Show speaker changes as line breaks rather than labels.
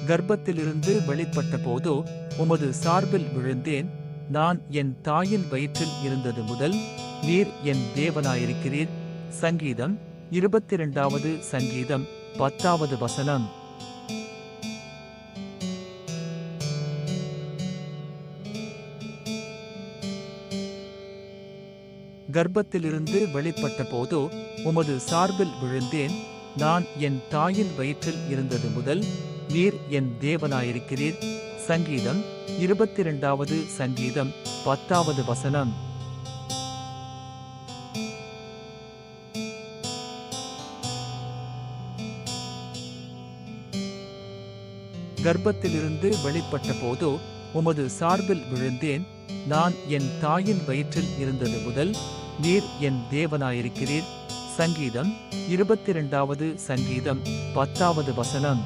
கர்ப்பத்திலிருந்து வெளிப்பட்ட போதோ உமது சார்பில் விழுந்தேன். நான் என் தாயின் வயிற்றில் இருந்தது முதல் நீர் என் தேவனாயிருக்கிறீர். சங்கீதம் 22வது சங்கீதம் 10வது வசனம். கர்ப்பத்திலிருந்து வெளிப்பட்ட போதோ உமது சார்பில் விழுந்தேன். நான் என் தாயின் வயிற்றில் இருந்தது முதல் நீர் என் தேவனாயிருக்கிறீர். சங்கீதம் 22வது சங்கீதம் 10வது வசனம். கர்ப்பத்திலிருந்து வெளிப்பட்ட போதோ உமது சார்பில் விழுந்தேன். நான் என் தாயின் வயிற்றில் இருந்தது முதல் நீர் என் தேவனாயிருக்கிறீர். சங்கீதம் 22வது சங்கீதம் 10வது வசனம்.